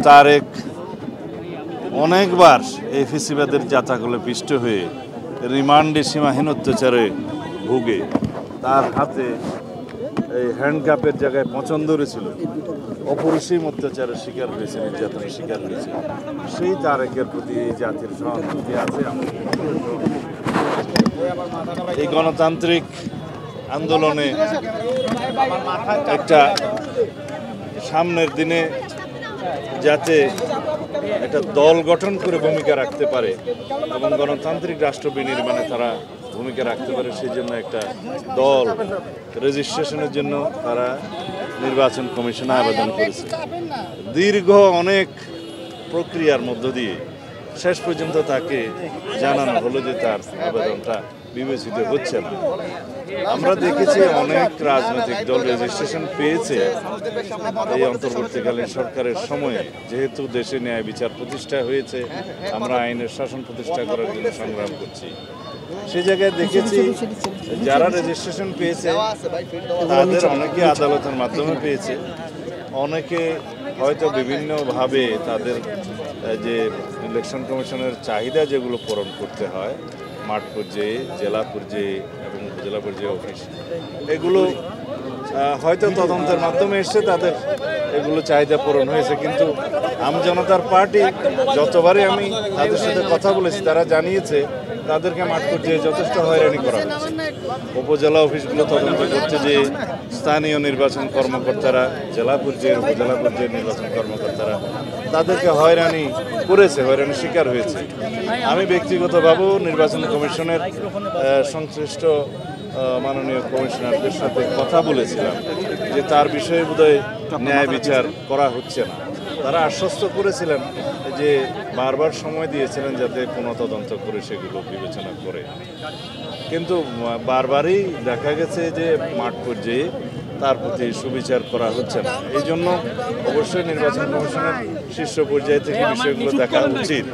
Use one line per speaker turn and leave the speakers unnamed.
তারেক অনেকবার এই ফেসিবাদের যাতাকলে পিষ্ট হয়ে রিমান্ডে সীমাহীন অত্যাচারে ভুগে তার হাতে এই হ্যান্ডকাপের জায়গায় পছন্দ ছিল, অপরিসীম অত্যাচারের শিকার হয়েছে, নির্যাতনের শিকার হয়েছে। সেই তারেকের প্রতি এই জাতির সহানুভূতি আছে। এই গণতান্ত্রিক আন্দোলনে একটা সামনের দিনে যাতে একটা দল গঠন করে ভূমিকা রাখতে পারে এবং গণতান্ত্রিক রাষ্ট্র বিনির্মাণে তারা ভূমিকা রাখতে পারে, সেই জন্য একটা দল রেজিস্ট্রেশনের জন্য তারা নির্বাচন কমিশনে আবেদন করেছে। দীর্ঘ অনেক প্রক্রিয়ার মধ্য দিয়ে শেষ পর্যন্ত তাকে জানানো হলো যে তার আবেদনটা বিবেচিত হচ্ছে না। আমরা দেখেছি অনেক রাজনৈতিক দল রেজিস্ট্রেশন পেয়েছে এই অন্তর্বর্তীকালীন সরকারের সময়ে, যেহেতু দেশে ন্যায় বিচার প্রতিষ্ঠা হয়েছে, আমরা আইনের শাসন প্রতিষ্ঠা করার জন্য সংগ্রাম করছি। সেই জায়গায় দেখেছি যারা রেজিস্ট্রেশন পেয়েছে তাদের অনেকে আদালতের মাধ্যমে পেয়েছে, অনেকে হয়তো বিভিন্নভাবে তাদের যে ইলেকশন কমিশনের চাহিদা যেগুলো পূরণ করতে হয় মাঠ পর্যায়ে, জেলা পর্যায়ে এবং উপজেলা পর্যায়ে অফিস, এগুলো হয়তো তদন্তের মাধ্যমে এসছে, তাদের এগুলো চাহিদা পূরণ হয়েছে। কিন্তু আমজনতার পার্টি যতবারই আমি তাদের সাথে কথা বলেছি তারা জানিয়েছে তাদেরকে মাঠ পর্যায়ে যথেষ্ট হয়রানি করা হচ্ছে। উপজেলা অফিসগুলো তদন্ত করতে যে স্থানীয় নির্বাচন কর্মকর্তারা, জেলা পর্যায়ের উপজেলা পর্যায়ের নির্বাচন কর্মকর্তারা তাদেরকে হয়রানি করেছে, হয়রানির শিকার হয়েছে। আমি ব্যক্তিগতভাবেও নির্বাচন কমিশনের সংশ্লিষ্ট মাননীয় কমিশনারদের সাথে কথা বলেছিলাম যে তার বিষয়ে বোধহয় ন্যায় বিচার করা হচ্ছে না। তারা আশ্বস্ত করেছিলেন যে বারবার সময় দিয়েছিলেন যাতে পুনঃতদন্ত করে সেগুলো বিবেচনা করে, কিন্তু বারবারই দেখা গেছে যে মাঠ পর্যায়ে তার প্রতি সুবিচার করা হচ্ছে না। এই জন্য অবশ্যই নির্বাচন কমিশনের শীর্ষ পর্যায়ে থেকে বিষয়গুলো দেখা উচিত।